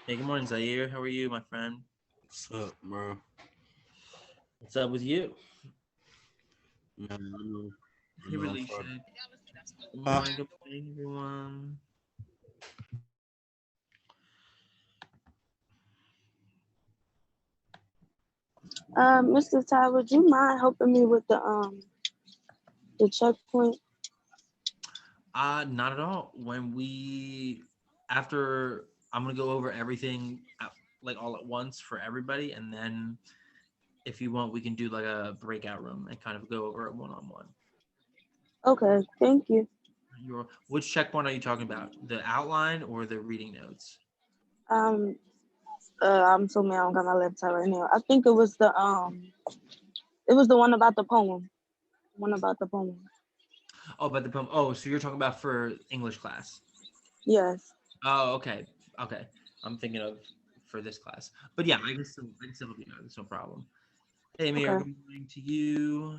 Hey, good morning, Zaire. How are you, my friend? What's up, bro? What's up with you? Man, Hey, I'm Relisha. fucked. Good morning, everyone. Mr. Ty, would you mind helping me with the checkpoint? Not at all. After I'm gonna go over everything like all at once for everybody, and then if you want, we can do like a breakout room and kind of go over it one-on-one. Okay, thank you. Which checkpoint are you talking about? The outline or the reading notes? Um, I'm so mad I don't got my laptop right now. I think it was the one about the poem. One about the poem. Oh, but the poem. Oh, so you're talking about for English class? Yes. Oh, okay, okay. I'm thinking of for this class, but yeah, I can still help you out. There's no problem. Hey, Amir. Okay. Good morning to you.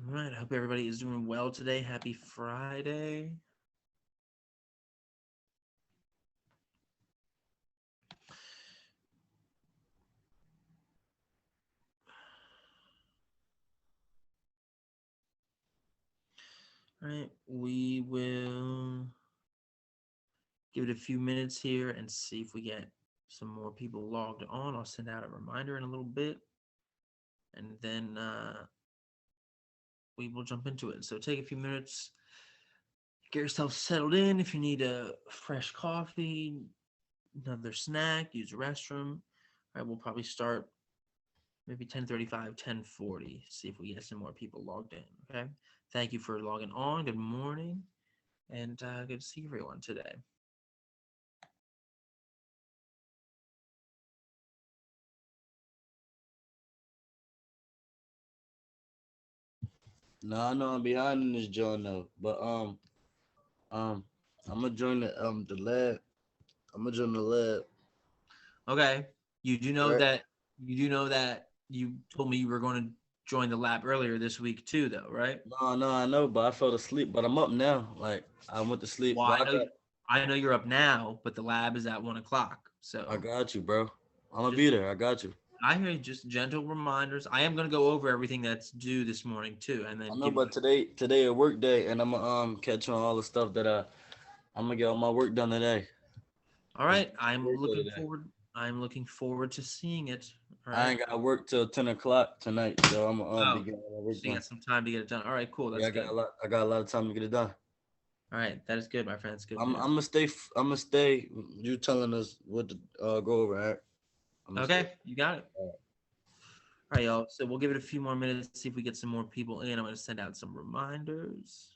All right. I hope everybody is doing well today. Happy Friday. All right. We will give it a few minutes here and see if we get some more people logged on. I'll send out a reminder in a little bit, and then we will jump into it. So take a few minutes, get yourself settled in. If you need a fresh coffee, another snack, use the restroom. All right, we'll probably start maybe 10:35, 10:40. See if we get some more people logged in. Okay. Thank you for logging on. Good morning, and good to see everyone today. No, I know I'm behind in this joint though, but um, I'm gonna join the lab. I'm gonna join the lab. Okay. You do All know right. that you told me you were going to join the lab earlier this week too, though, right? No, I know, but I fell asleep. But I'm up now. Like I went to sleep. Well, But I got, I know you're up now, but the lab is at 1 o'clock. I So got you, bro. I'm gonna just be there. I got you. I hear you, just gentle reminders. I am going to go over everything that's due this morning too, and I then know, give you. but today a work day, and I'm gonna catch on all the stuff that I'm gonna get all my work done today. All It's right. I'm work day looking today. forward. I'm looking forward to seeing it. All I right. ain't got to work till 10 o'clock tonight, so I'm gonna be Oh, getting all my work so you done. got some time to get it done. All right. Cool. Yeah, That's good. I got a lot of time to get it done. All right. That is good, my friend. It's good I'm news. gonna stay. I'm gonna stay. You telling us what to go over, all right? I'm gonna stay. Okay. You got it. All right, y'all. So we'll give it a few more minutes, see if we get some more people in. I'm going to send out some reminders,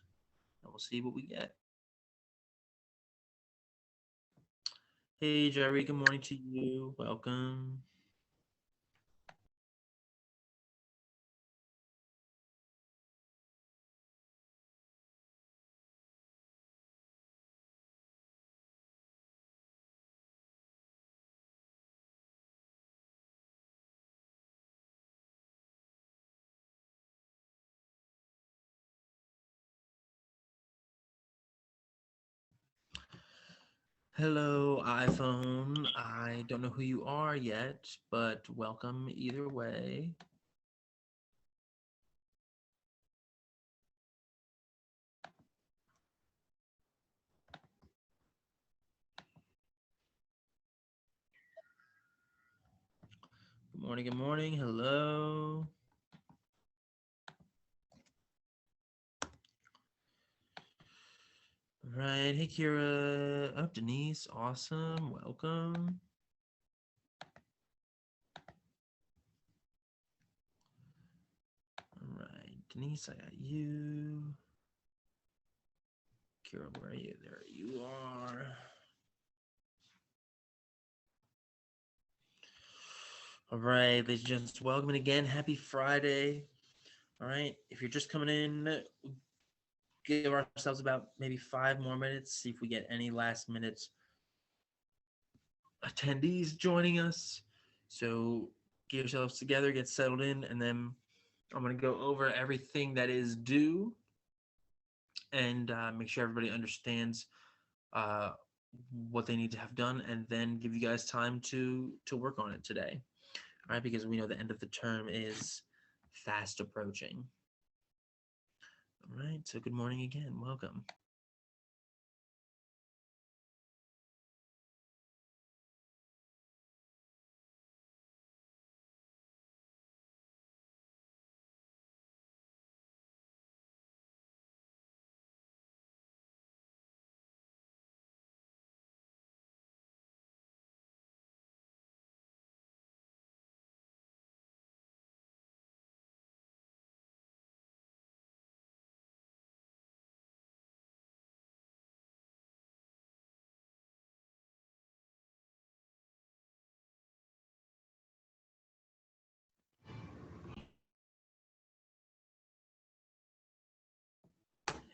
and we'll see what we get. Hey, Jerry. Good morning to you. Welcome. Hello, iPhone. I don't know who you are yet, but welcome either way. Good morning. Good morning. Hello. All right. Hey, Kira. Oh, Denise. Awesome. Welcome. All right. Denise, I got you. Kira, where are you? There you are. All right, ladies and gents, welcome again. Happy Friday. All right, if you're just coming in, give ourselves about maybe 5 more minutes, see if we get any last minute attendees joining us. So get yourselves together, get settled in, and then I'm going to go over everything that is due and make sure everybody understands what they need to have done, and then give you guys time to work on it today. All right, because we know the end of the term is fast approaching. All right, so good morning again. Welcome.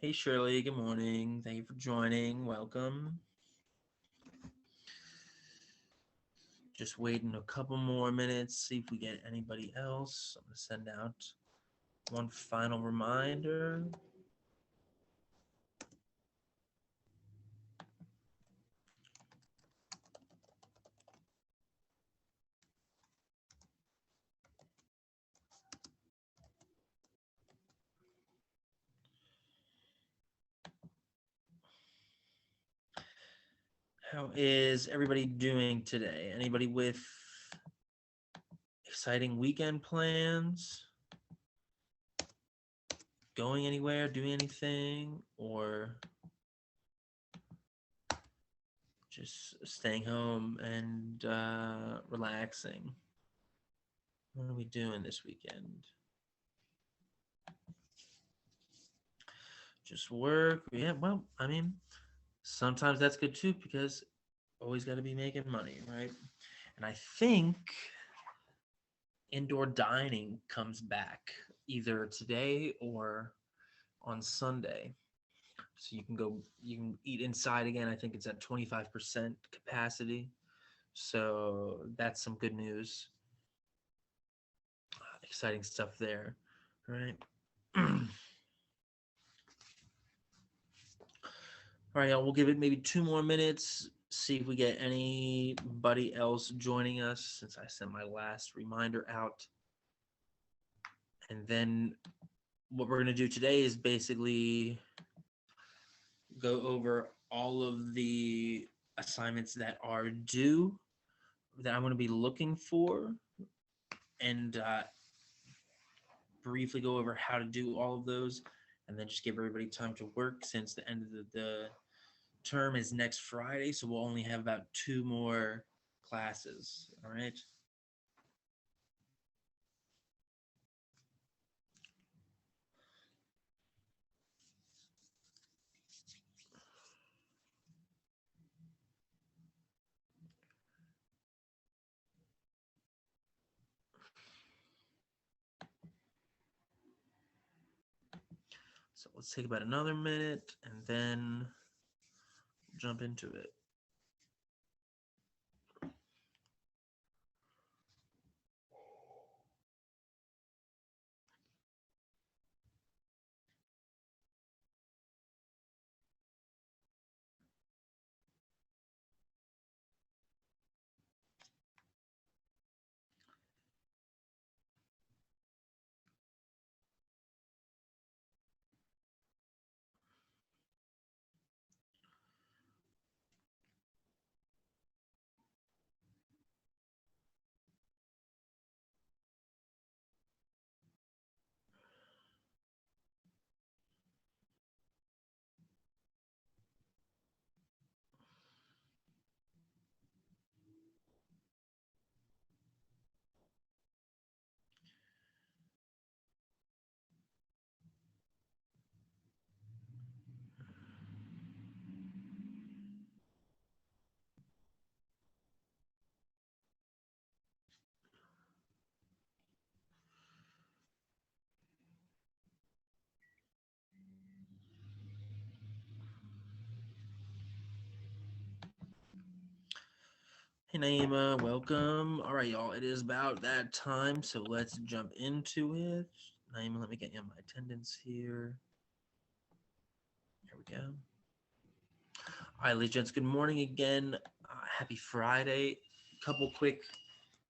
Hey Shirley, good morning. Thank you for joining. Welcome. Just waiting a couple more minutes, see if we get anybody else. I'm going to send out one final reminder. How is everybody doing today? Anybody with exciting weekend plans? Going anywhere, doing anything, or just staying home and relaxing? What are we doing this weekend? Just work? Yeah, well, I mean, sometimes that's good too, because always got to be making money, right? And I think indoor dining comes back either today or on Sunday. So you can eat inside again. I think it's at 25% capacity. So that's some good news. Exciting stuff there, right? All right, y'all, we'll give it maybe 2 more minutes, see if we get anybody else joining us since I sent my last reminder out. And then what we're going to do today is basically go over all of the assignments that are due that I'm going to be looking for, and briefly go over how to do all of those, and then just give everybody time to work since the end of the term is next Friday, so we'll only have about 2 more classes. All right. So let's take about another minute and then jump into it. Hey Naima, welcome. All right, y'all. It is about that time, so let's jump into it. Naima, let me get you on my attendance here. Here we go. All right, ladies and gents, good morning again. Happy Friday. Couple quick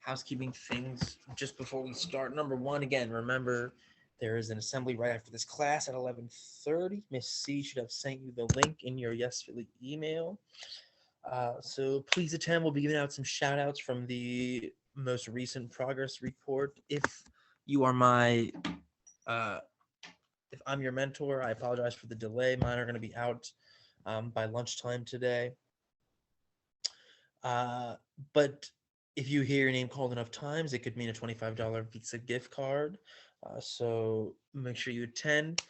housekeeping things just before we start. Number one, again, remember there is an assembly right after this class at 11:30. Miss C should have sent you the link in your Yes Philly email. So please attend. We'll be giving out some shout outs from the most recent progress report. If you are my, if I'm your mentor, I apologize for the delay. Mine are going to be out by lunchtime today. But if you hear your name called enough times, it could mean a $25 Visa gift card. So make sure you attend.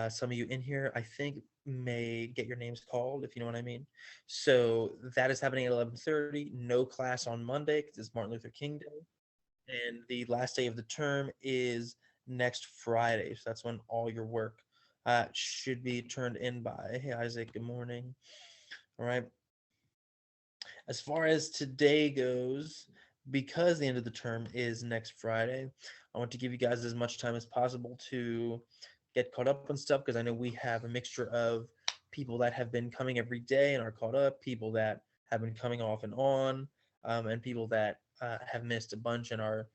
Some of you in here, I think, may get your names called, if you know what I mean. So that is happening at 11:30. No class on Monday because it's Martin Luther King Day. And the last day of the term is next Friday. So that's when all your work should be turned in by. Hey, Isaac, good morning. All right. As far as today goes, because the end of the term is next Friday, I want to give you guys as much time as possible to get caught up on stuff because I know we have a mixture of people that have been coming every day and are caught up, people that have been coming off and on, and people that have missed a bunch and are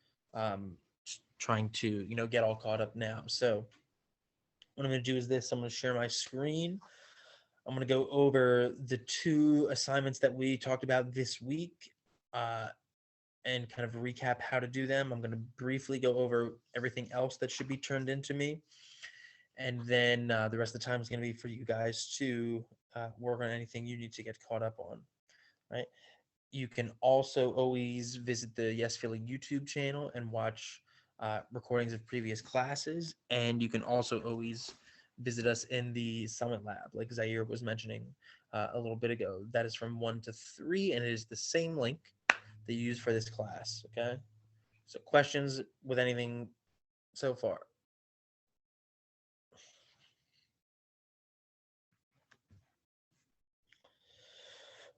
trying to, get all caught up now. So what I'm going to do is this. I'm going to share my screen. I'm going to go over the two assignments that we talked about this week and kind of recap how to do them. I'm going to briefly go over everything else that should be turned into me. And then the rest of the time is going to be for you guys to work on anything you need to get caught up on, right? You can also always visit the Yes Philly YouTube channel and watch recordings of previous classes. And you can also always visit us in the Summit Lab, like Zaire was mentioning a little bit ago. That is from 1 to 3, and it is the same link that you use for this class, okay? So questions with anything so far?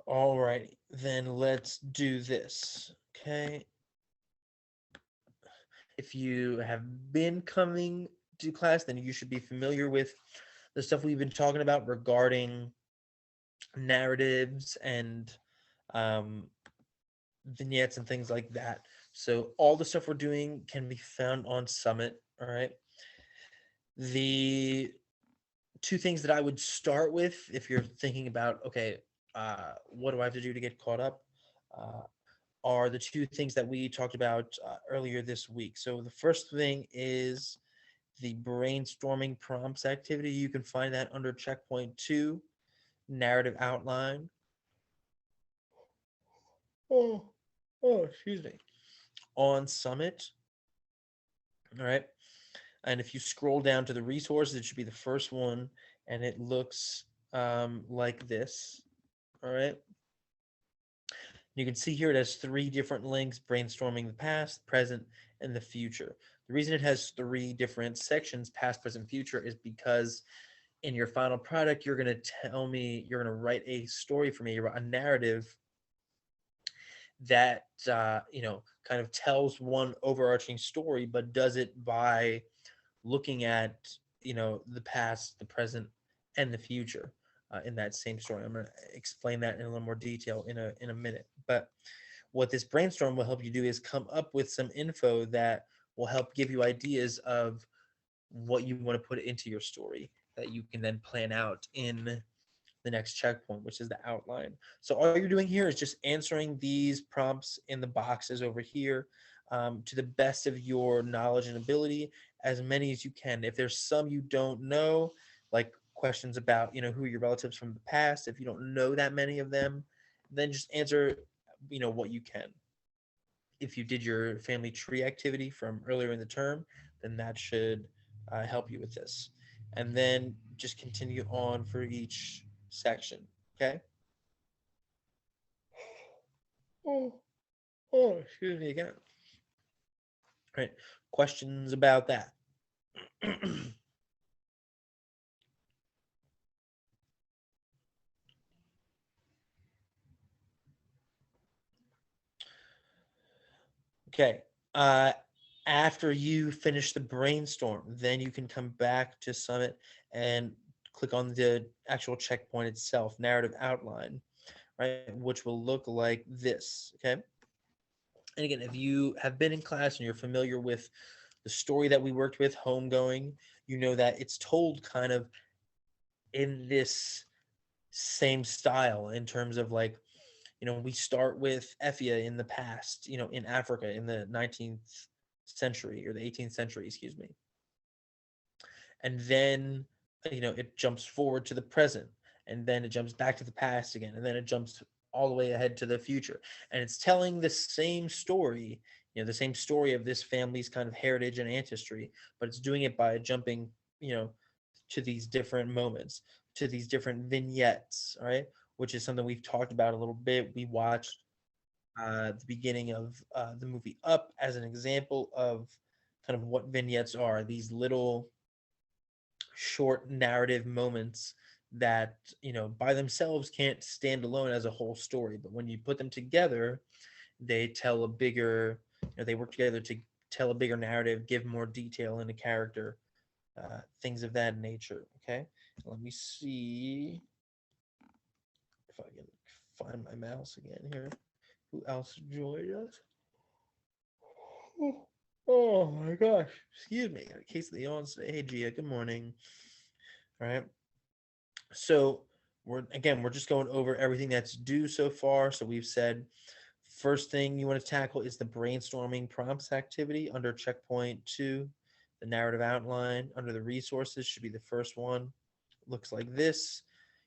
All righty, then let's do this, okay? If you have been coming to class, then you should be familiar with the stuff we've been talking about regarding narratives and vignettes and things like that. So all the stuff we're doing can be found on Summit, all right? The two things that I would start with if you're thinking about, okay, what do I have to do to get caught up? Are the two things that we talked about earlier this week. So the first thing is the brainstorming prompts activity. You can find that under checkpoint 2, narrative outline. Excuse me. On Summit. All right. And if you scroll down to the resources, it should be the first one, and it looks like this. All right. You can see here it has 3 different links: brainstorming the past, present, and the future. The reason it has 3 different sections, past, present, future, is because in your final product, you're going to tell me, you're going to write a story for me, a narrative that, kind of tells one overarching story, but does it by looking at, the past, the present, and the future in that same story. I'm going to explain that in a little more detail in a minute. But what this brainstorm will help you do is come up with some info that will help give you ideas of what you want to put into your story that you can then plan out in the next checkpoint, which is the outline. So all you're doing here is just answering these prompts in the boxes over here to the best of your knowledge and ability, as many as you can. If there's some you don't know, like questions about, who are your relatives from the past, if you don't know that many of them, then just answer, what you can. If you did your family tree activity from earlier in the term, then that should help you with this. And then just continue on for each section, okay? Excuse me again. All right, questions about that? Okay. After you finish the brainstorm, then you can come back to Summit and click on the actual checkpoint itself, narrative outline, right? Which will look like this. Okay. And again, if you have been in class and you're familiar with the story that we worked with, Homegoing, you know that it's told kind of in this same style in terms of like, we start with Effia in the past, in Africa in the 19th century or the 18th century, excuse me. And then, it jumps forward to the present, and then it jumps back to the past again, and then it jumps all the way ahead to the future. And it's telling the same story, the same story of this family's kind of heritage and ancestry, but it's doing it by jumping, to these different moments, to these different vignettes, all right? Which is something we've talked about a little bit. We watched the beginning of the movie Up as an example of kind of what vignettes are, these little short narrative moments that by themselves can't stand alone as a whole story, but when you put them together, they tell a bigger, they work together to tell a bigger narrative, give more detail in a character, things of that nature. Okay, let me see if I can find my mouse again here. Who else joined us? Oh my gosh, excuse me, got a case of the yawns today. Hey Gia, good morning. All right, so we're just going over everything that's due so far. So we've said first thing you want to tackle is the brainstorming prompts activity under checkpoint 2. The narrative outline under the resources should be the first one. Looks like this.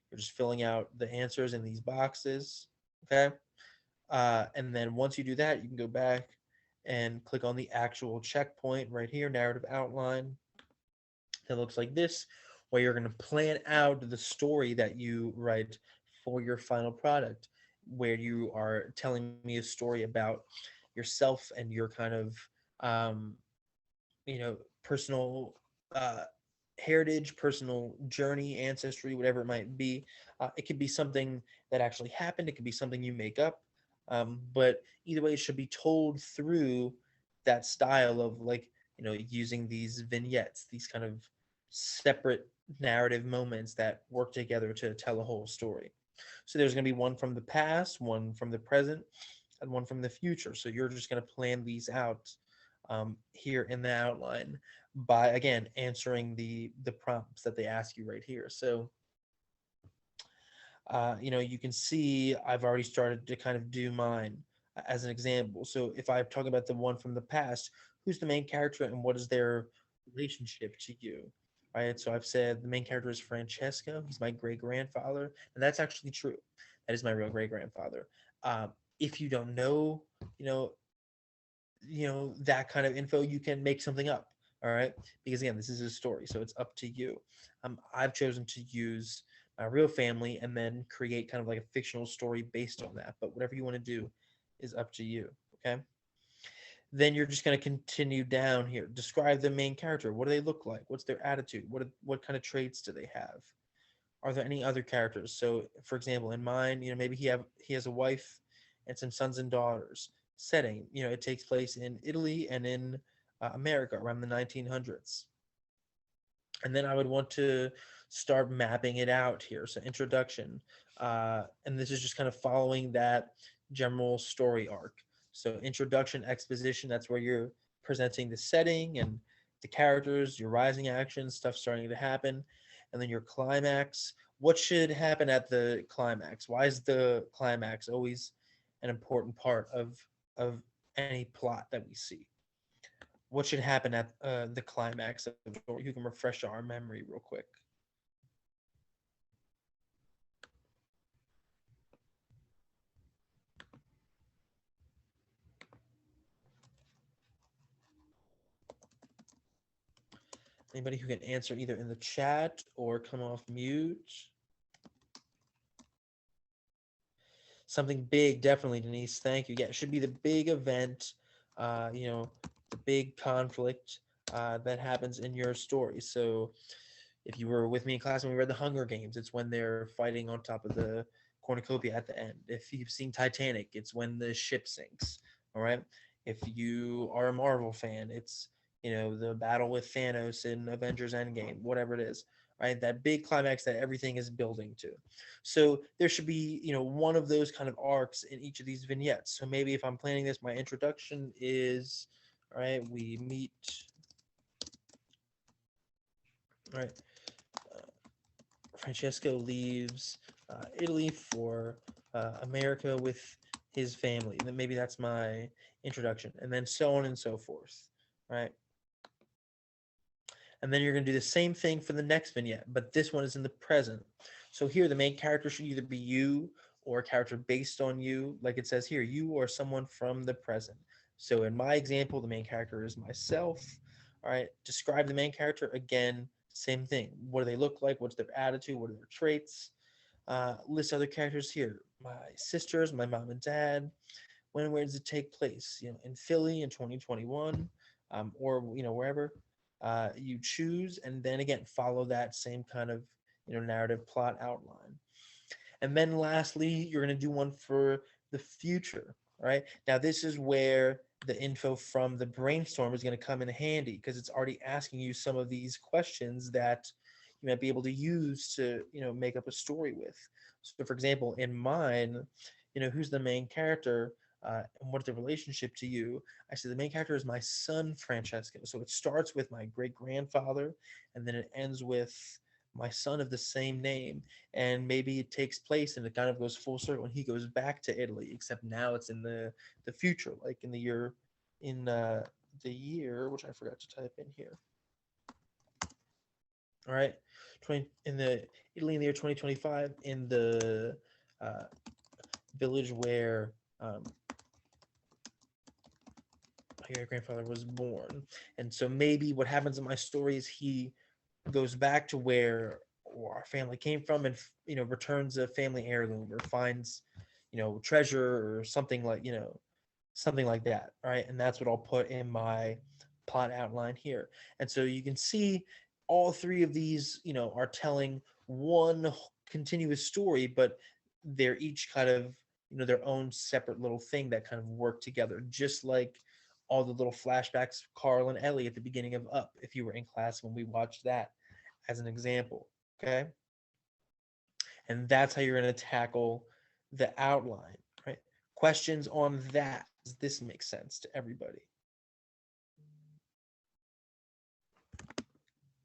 You're just filling out the answers in these boxes. Okay. And then once you do that, you can go back and click on the actual checkpoint right here, narrative outline. That looks like this, where you're going to plan out the story that you write for your final product, where you are telling me a story about yourself and your kind of, um, personal heritage, personal journey, ancestry, whatever it might be. It could be something that actually happened. It could be something you make up. But either way, it should be told through that style of like, using these vignettes, these kind of separate narrative moments that work together to tell a whole story. So there's going to be one from the past, one from the present, and one from the future. So you're just going to plan these out here in the outline by again answering the prompts that they ask you right here. So you can see I've already started to kind of do mine as an example. So if I talk about the one from the past, who's the main character and what is their relationship to you? Right. So I've said the main character is Francesco. He's my great grandfather, and that's actually true. That is my real great grandfather. If you don't know, you know, that kind of info, you can make something up. All right, because again, this is a story, so it's up to you. I've chosen to use my real family and then create kind of like a fictional story based on that, but whatever you want to do is up to you. Okay, then you're just going to continue down here. Describe the main character. What do they look like? What's their attitude? What kind of traits do they have? Are there any other characters? So for example, in mine, maybe he has a wife and some sons and daughters. Setting, it takes place in Italy and in America around the 1900s. And then I would want to start mapping it out here. So introduction, and this is just kind of following that general story arc. So introduction, exposition, that's where you're presenting the setting and the characters, your rising action, stuff starting to happen. And then your climax. What should happen at the climax? Why is the climax always an important part of any plot that we see? What should happen at the climax of the story? You can refresh our memory real quick. Anybody who can answer either in the chat or come off mute. Something big, definitely, Denise. Thank you. Yeah, it should be the big event, the big conflict that happens in your story. So if you were with me in class when we read The Hunger Games, it's when they're fighting on top of the cornucopia at the end. If you've seen Titanic, it's when the ship sinks. All right. If you are a Marvel fan, it's, the battle with Thanos in Avengers Endgame, whatever it is, right? That big climax that everything is building to. So there should be, one of those kind of arcs in each of these vignettes. So maybe if I'm planning this, my introduction is, all right, we meet, all right, Francesco leaves Italy for America with his family. Then maybe that's my introduction, and then so on and so forth, right? And then you're going to do the same thing for the next vignette, but this one is in the present. So here, the main character should either be you or a character based on you, like it says here, you or someone from the present. So in my example, the main character is myself. All right, describe the main character again. Same thing. What do they look like? What's their attitude? What are their traits? List other characters here. My sisters, my mom and dad. When and where does it take place? In Philly in 2021, or wherever you choose, and then again follow that same kind of narrative plot outline. And then lastly, you're going to do one for the future. Right now, this is where the info from the brainstorm is going to come in handy, because it's already asking you some of these questions that you might be able to use to make up a story with. So for example, in mine, who's the main character, and what's the relationship to you? I said the main character is my son Francesco. So it starts with my great grandfather, and then it ends with my son of the same name, and maybe it takes place and it kind of goes full circle and he goes back to Italy, except now it's in the future, like in the year, which I forgot to type in here. All right, in the Italy in the year 2025, in the village where my great grandfather was born. And so maybe what happens in my story is he goes back to where our family came from, and returns a family heirloom, or finds treasure or something like that, right? And that's what I'll put in my plot outline here. And so you can see all three of these are telling one continuous story, but they're each kind of their own separate little thing that kind of work together, just like all the little flashbacks Carl and Ellie at the beginning of Up, if you were in class when we watched that as an example. Okay, and that's how you're going to tackle the outline, right? Questions on that? Does this make sense to everybody?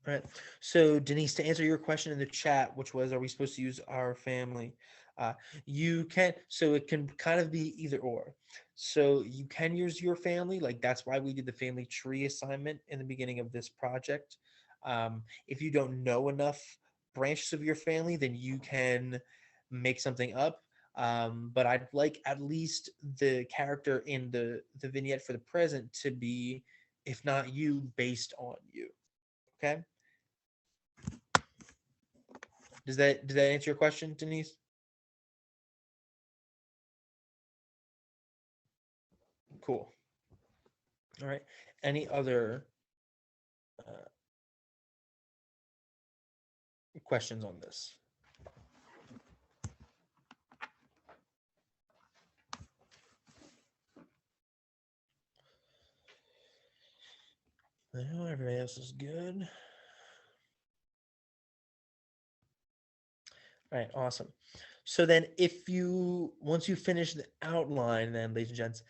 All right. So Denise, to answer your question in the chat, which was, are we supposed to use our family? You can, so it can kind of be either or. So you can use your family, like that's why we did the family tree assignment in the beginning of this project. If you don't know enough branches of your family, then you can make something up. But I'd like at least the character in the vignette for the present to be, if not you, based on you. Okay. Did that answer your question, Denise? Cool. All right. Any other questions on this? No, everybody else is good. All right, awesome. So then once you finish the outline, then, ladies and gents,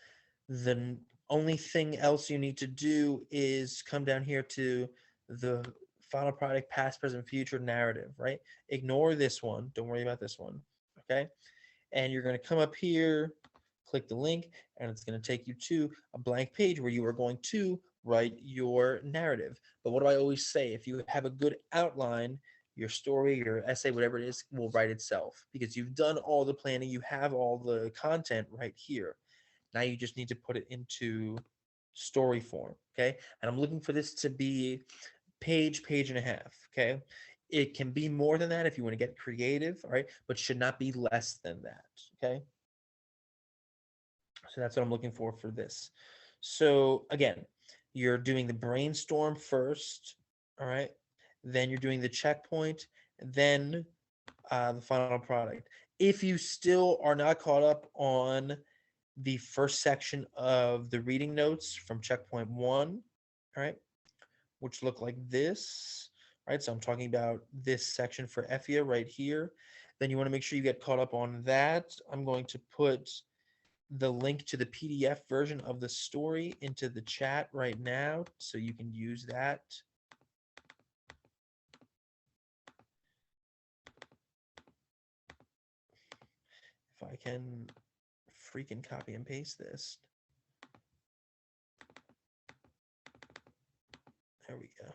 the only thing else you need to do is come down here to the final product, past, present, future narrative, right? Ignore this one. Don't worry about this one, okay? And you're going to come up here, click the link, and it's going to take you to a blank page where you are going to write your narrative. But what do I always say? If you have a good outline, your story, your essay, whatever it is, will write itself, because you've done all the planning, you have all the content right here. Now you just need to put it into story form, okay? And I'm looking for this to be page and a half, okay? It can be more than that if you want to get creative, all right? But should not be less than that, okay? So that's what I'm looking for this. So again, you're doing the brainstorm first, all right? Then you're doing the checkpoint, then the final product. If you still are not caught up on the first section of the reading notes from checkpoint 1, all right, which look like this, right? So I'm talking about this section for Effia right here. Then you want to make sure you get caught up on that. I'm going to put the link to the PDF version of the story into the chat right now so you can use that. If I can freaking copy and paste this. There we go.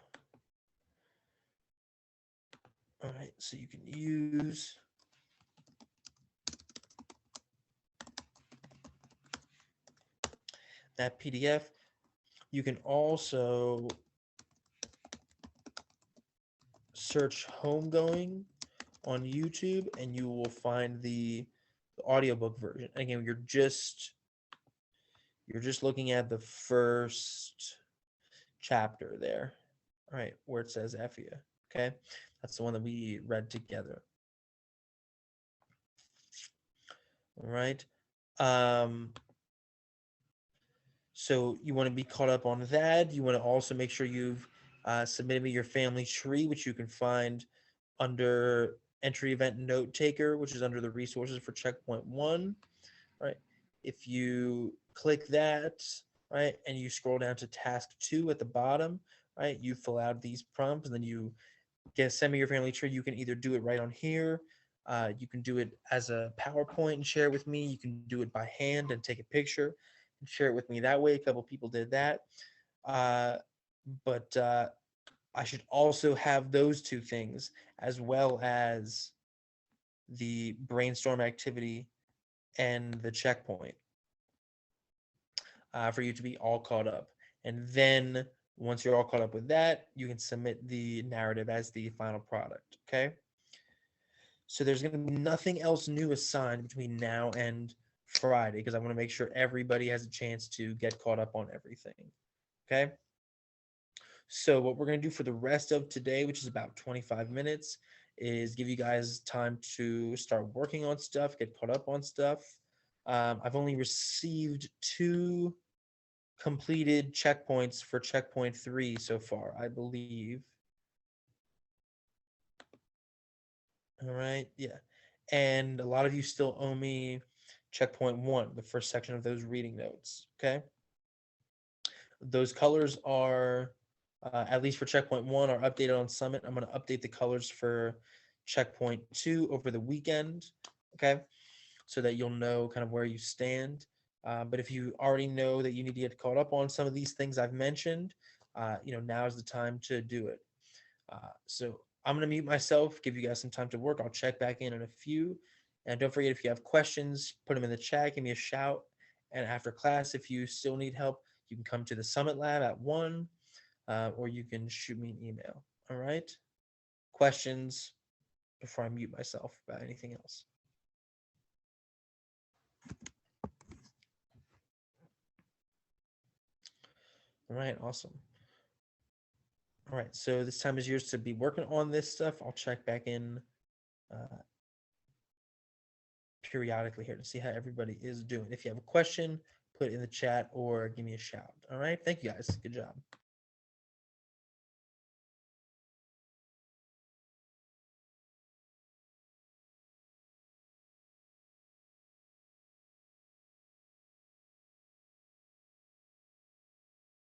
All right, so you can use that PDF. You can also search Homegoing on YouTube and you will find the audiobook version. Again, you're just looking at the first chapter there. All right, where it says Effia. Okay, that's the one that we read together. All right. So you want to be caught up on that. You want to also make sure you've submitted me your family tree, which you can find under entry event note taker, which is under the resources for checkpoint 1. Right. If you click that, right, and you scroll down to task 2 at the bottom, right, you fill out these prompts and then you send me your family tree. You can either do it right on here. You can do it as a PowerPoint and share it with me. You can do it by hand and take a picture and share it with me that way. A couple people did that. But I should also have those two things as well as the brainstorm activity and the checkpoint for you to be all caught up. And then once you're all caught up with that, you can submit the narrative as the final product. Okay. So there's going to be nothing else new assigned between now and Friday because I want to make sure everybody has a chance to get caught up on everything. Okay. So what we're going to do for the rest of today, which is about 25 minutes, is give you guys time to start working on stuff, get caught up on stuff. I've only received 2 completed checkpoints for checkpoint 3 so far, I believe. All right, yeah. And a lot of you still owe me checkpoint 1, the first section of those reading notes, okay? Those colors are, at least for checkpoint 1, are updated on Summit. I'm going to update the colors for checkpoint 2 over the weekend, okay? So that you'll know kind of where you stand. But if you already know that you need to get caught up on some of these things I've mentioned, now is the time to do it. So I'm going to mute myself, give you guys some time to work. I'll check back in a few. And don't forget, if you have questions, put them in the chat, give me a shout. And after class, if you still need help, you can come to the Summit Lab at 1, or you can shoot me an email. All right? Questions before I mute myself about anything else? All right, awesome. All right, so this time is yours to be working on this stuff. I'll check back in periodically here to see how everybody is doing. If you have a question, put it in the chat or give me a shout. All right, thank you guys. Good job.